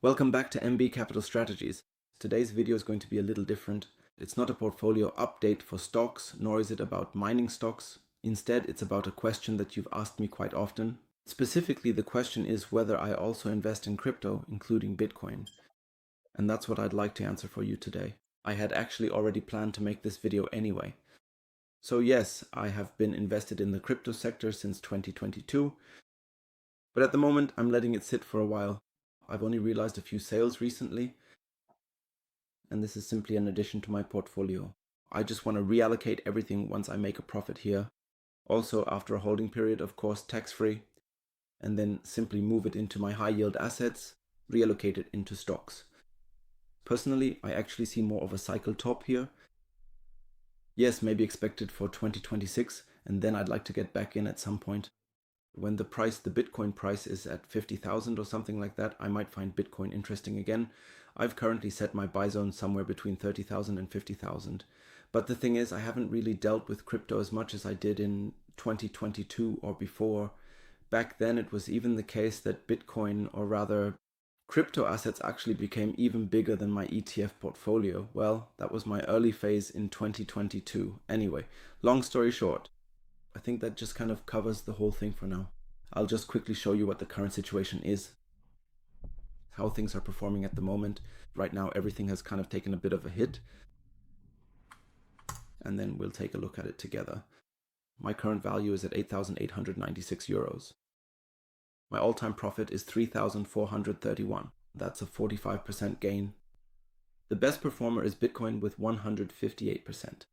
Welcome back to MB Capital Strategies. Today's video is going to be a little different. It's not a portfolio update for stocks, nor is it about mining stocks. Instead, it's about a question that you've asked me quite often. Specifically, the question is whether I also invest in crypto, including Bitcoin. And that's what I'd like to answer for you today. I had actually already planned to make this video anyway. So yes, I have been invested in the crypto sector since 2022, but at the moment I'm letting it sit for a while. I've only realized a few sales recently, and this is simply an addition to my portfolio. I just want to reallocate everything once I make a profit here. Also, after a holding period, of course, tax-free, and then simply move it into my high-yield assets, reallocate it into stocks. Personally, I actually see more of a cycle top here. Yes, maybe expected for 2026, and then I'd like to get back in at some point. When the Bitcoin price is at 50,000 or something like that, I might find Bitcoin interesting again. I've currently set my buy zone somewhere between 30,000 and 50,000. But the thing is, I haven't really dealt with crypto as much as I did in 2022 or before. Back then, it was even the case that Bitcoin, or rather crypto assets, actually became even bigger than my ETF portfolio. Well, that was my early phase in 2022. Anyway, long story short, I think that just kind of covers the whole thing for now. I'll just quickly show you what the current situation is, how things are performing at the moment. Right now, everything has kind of taken a bit of a hit, and then we'll take a look at it together. My current value is at 8,896 euros. My all-time profit is 3,431. That's a 45% gain. The best performer is Bitcoin with 158%.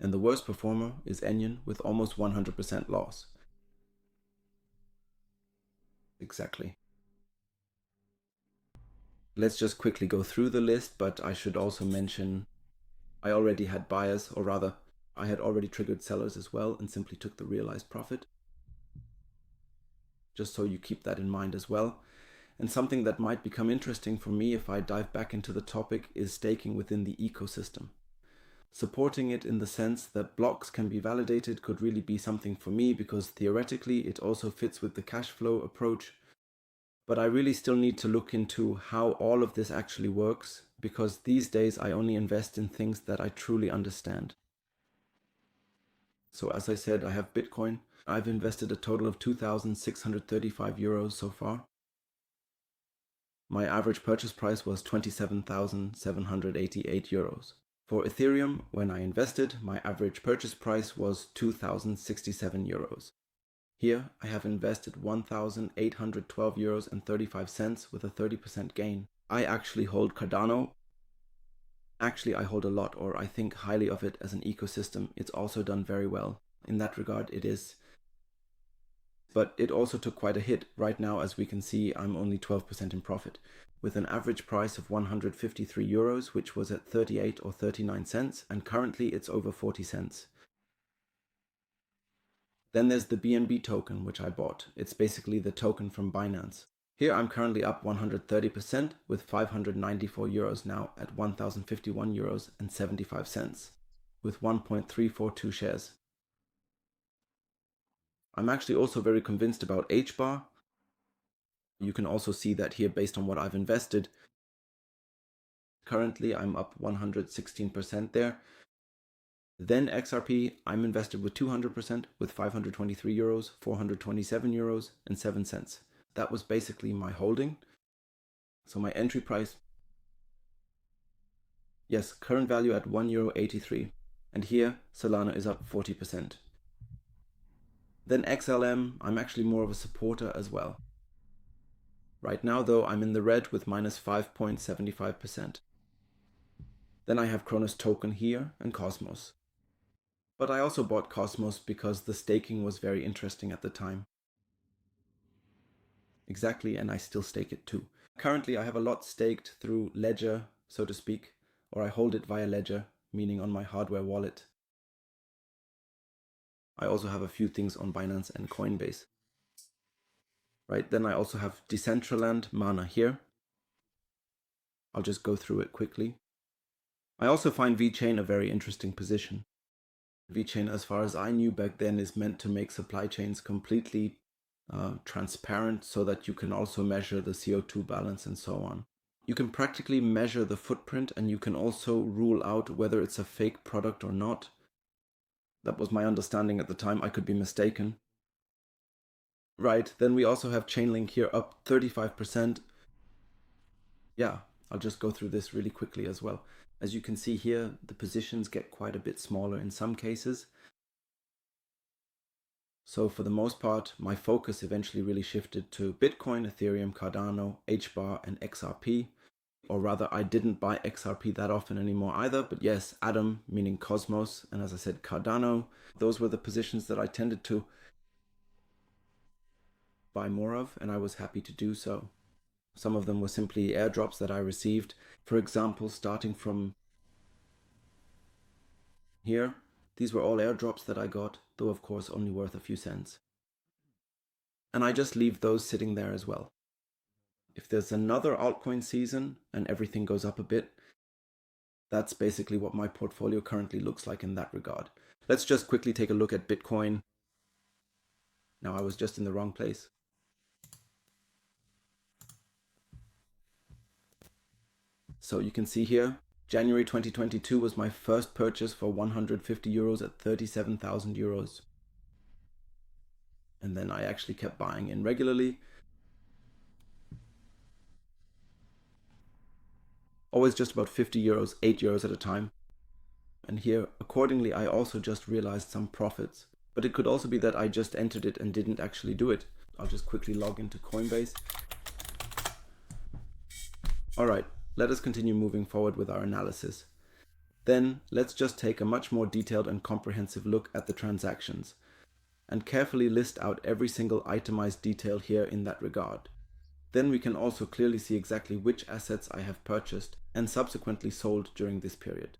And the worst performer is Onion with almost 100% loss. Exactly. Let's just quickly go through the list, but I should also mention I already had buyers, or rather, I had already triggered sellers as well and simply took the realized profit. Just so you keep that in mind as well. And something that might become interesting for me if I dive back into the topic is staking within the ecosystem. Supporting it in the sense that blocks can be validated could really be something for me, because theoretically it also fits with the cash flow approach. But I really still need to look into how all of this actually works, because these days I only invest in things that I truly understand. So as I said, I have Bitcoin. I've invested a total of 2,635 euros so far. My average purchase price was 27,788 euros. For Ethereum, when I invested, my average purchase price was 2,067 euros. Here, I have invested 1,812 euros and 35 cents with a 30% gain. I actually hold Cardano. Actually, I hold a lot, or I think highly of it as an ecosystem. It's also done very well. In that regard, it is. But it also took quite a hit. Right now, as we can see, I'm only 12% in profit, with an average price of 153 euros, which was at 38 or 39 cents, and currently it's over 40 cents. Then there's the BNB token, which I bought. It's basically the token from Binance. Here I'm currently up 130% with 594 euros now at 1,051 euros and 75 cents, with 1.342 shares. I'm actually also very convinced about HBAR. You can also see that here based on what I've invested. Currently, I'm up 116% there. Then XRP, I'm invested with 200% with 523 euros, 427 euros, and 7 cents. That was basically my holding. So my entry price, yes, current value at €1.83. And here, Solana is up 40%. Then XLM, I'm actually more of a supporter as well. Right now, though, I'm in the red with minus 5.75%. Then I have Kronos token here and Cosmos. But I also bought Cosmos because the staking was very interesting at the time. Exactly, and I still stake it too. Currently, I have a lot staked through Ledger, so to speak, or I hold it via Ledger, meaning on my hardware wallet. I also have a few things on Binance and Coinbase. Right, then I also have Decentraland Mana here. I'll just go through it quickly. I also find VeChain a very interesting position. VeChain, as far as I knew back then, is meant to make supply chains completely transparent so that you can also measure the CO2 balance and so on. You can practically measure the footprint, and you can also rule out whether it's a fake product or not. That was my understanding at the time. I could be mistaken. Right, then we also have Chainlink here up 35%. Yeah, I'll just go through this really quickly as well. As you can see here, the positions get quite a bit smaller in some cases. So for the most part, my focus eventually really shifted to Bitcoin, Ethereum, Cardano, HBAR, and XRP. Or rather, I didn't buy XRP that often anymore either, but yes, Atom, meaning Cosmos, and as I said, Cardano, those were the positions that I tended to buy more of, and I was happy to do so. Some of them were simply airdrops that I received. For example, starting from here, these were all airdrops that I got, though of course only worth a few cents. And I just leave those sitting there as well. If there's another altcoin season and everything goes up a bit, that's basically what my portfolio currently looks like in that regard. Let's just quickly take a look at Bitcoin. Now, I was just in the wrong place. So you can see here, January 2022 was my first purchase for 150 euros at 37,000 euros. And then I actually kept buying in regularly. Always just about 50 euros, 8 euros at a time. And here, accordingly, I also just realized some profits. But it could also be that I just entered it and didn't actually do it. I'll just quickly log into Coinbase. All right, let us continue moving forward with our analysis. Then let's just take a much more detailed and comprehensive look at the transactions and carefully list out every single itemized detail here in that regard. Then we can also clearly see exactly which assets I have purchased and subsequently sold during this period.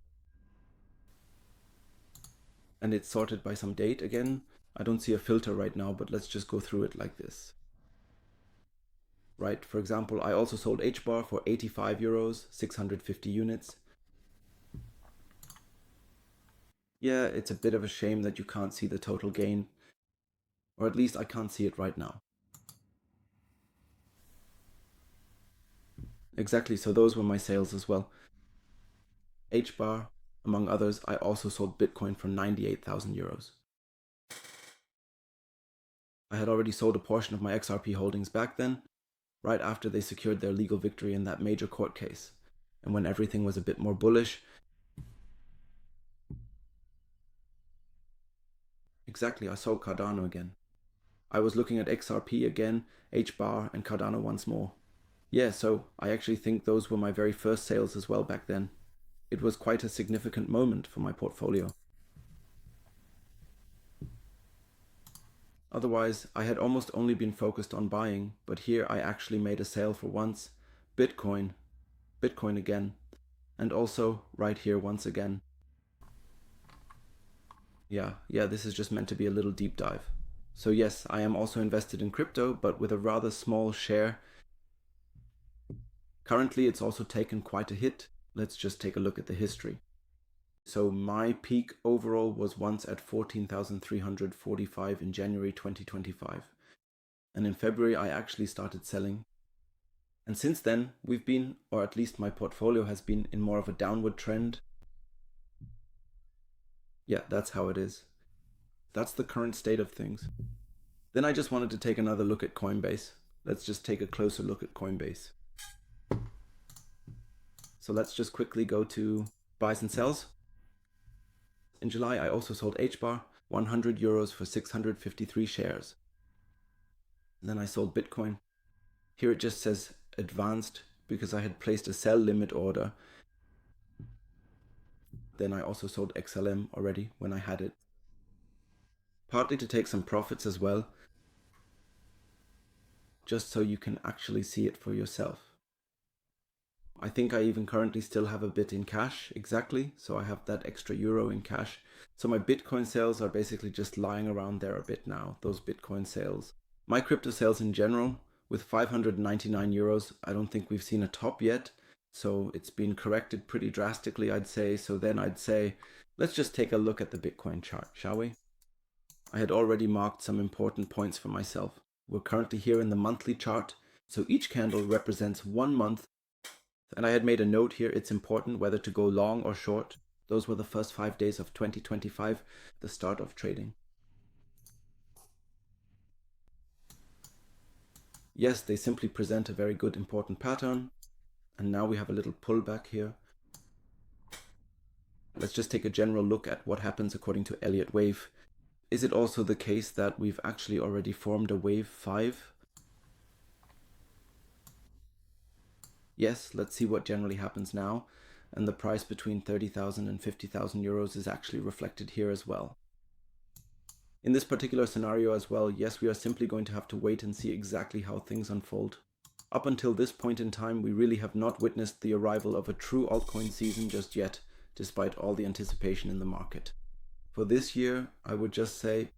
And it's sorted by some date again. I don't see a filter right now, but let's just go through it like this. Right, for example, I also sold HBAR for 85 euros, 650 units. Yeah, it's a bit of a shame that you can't see the total gain, or at least I can't see it right now. Exactly, so those were my sales as well. HBAR, among others, I also sold Bitcoin for 98,000 euros. I had already sold a portion of my XRP holdings back then, right after they secured their legal victory in that major court case, and when everything was a bit more bullish. Exactly, I sold Cardano again. I was looking at XRP again, HBAR, and Cardano once more. Yeah, so I actually think those were my very first sales as well back then. It was quite a significant moment for my portfolio. Otherwise, I had almost only been focused on buying, but here I actually made a sale for once. Bitcoin again, and also right here once again. Yeah, this is just meant to be a little deep dive. So yes, I am also invested in crypto, but with a rather small share. Currently, it's also taken quite a hit. Let's just take a look at the history. So my peak overall was once at 14,345 in January 2025. And in February, I actually started selling. And since then, we've been, or at least my portfolio has been, in more of a downward trend. Yeah, that's how it is. That's the current state of things. Then I just wanted to take another look at Coinbase. Let's just take a closer look at Coinbase. So let's just quickly go to buys and sells. In July, I also sold HBAR, 100 euros for 653 shares. And then I sold Bitcoin. Here it just says advanced because I had placed a sell limit order. Then I also sold XLM already when I had it. Partly to take some profits as well, just so you can actually see it for yourself. I think I even currently still have a bit in cash, exactly, so I have that extra euro in cash. So my Bitcoin sales are basically just lying around there a bit now, those Bitcoin sales. My crypto sales in general, with 599 euros, I don't think we've seen a top yet, so it's been corrected pretty drastically, I'd say. So then I'd say, let's just take a look at the Bitcoin chart, shall we? I had already marked some important points for myself. We're currently here in the monthly chart, so each candle represents 1 month And I had made a note here, it's important whether to go long or short. Those were the first 5 days of 2025, the start of trading. Yes, they simply present a very good important pattern. And now we have a little pullback here. Let's just take a general look at what happens according to Elliott wave. Is it also the case that we've actually already formed a wave 5? Yes, let's see what generally happens now. And the price between 30,000 and 50,000 euros is actually reflected here as well. In this particular scenario as well, yes, we are simply going to have to wait and see exactly how things unfold. Up until this point in time, we really have not witnessed the arrival of a true altcoin season just yet, despite all the anticipation in the market. For this year, I would just say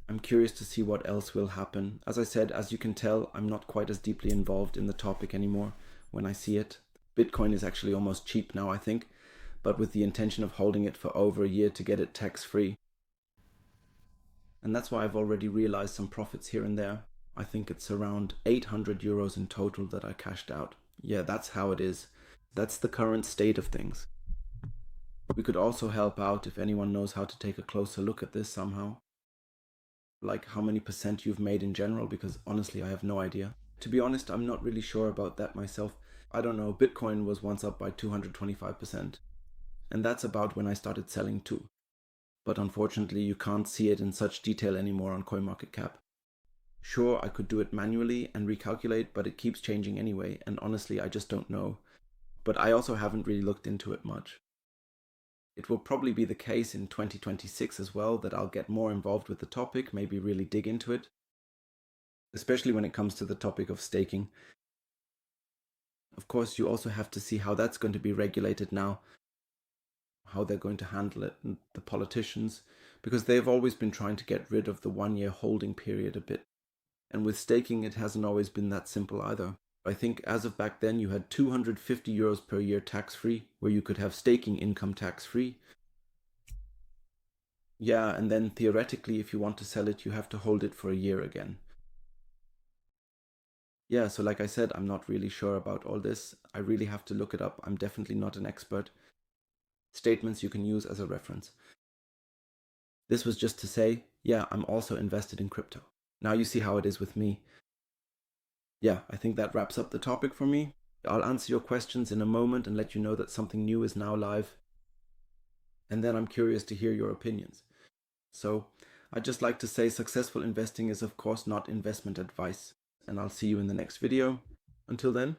I'm curious to see what else will happen. As I said, as you can tell, I'm not quite as deeply involved in the topic anymore when I see it. Bitcoin is actually almost cheap now, I think, but with the intention of holding it for over a year to get it tax-free. And that's why I've already realized some profits here and there. I think it's around 800 euros in total that I cashed out. Yeah, that's how it is. That's the current state of things. We could also help out if anyone knows how to take a closer look at this somehow. Like how many percent you've made in general, because honestly I have no idea. To be honest, I'm not really sure about that myself. I don't know, Bitcoin was once up by 225%. And that's about when I started selling too. But unfortunately you can't see it in such detail anymore on CoinMarketCap. Sure, I could do it manually and recalculate, but it keeps changing anyway, and honestly I just don't know. But I also haven't really looked into it much. It will probably be the case in 2026 as well that I'll get more involved with the topic, maybe really dig into it, especially when it comes to the topic of staking. Of course, you also have to see how that's going to be regulated now, how they're going to handle it, and the politicians, because they've always been trying to get rid of the 1-year holding period a bit. And with staking, it hasn't always been that simple either. I think as of back then, you had 250 euros per year tax-free, where you could have staking income tax-free. Yeah, and then theoretically, if you want to sell it, you have to hold it for a year again. Yeah, so like I said, I'm not really sure about all this. I really have to look it up. I'm definitely not an expert. Statements you can use as a reference. This was just to say, yeah, I'm also invested in crypto. Now you see how it is with me. Yeah, I think that wraps up the topic for me. I'll answer your questions in a moment and let you know that something new is now live. And then I'm curious to hear your opinions. So I'd just like to say successful investing is of course not investment advice. And I'll see you in the next video. Until then.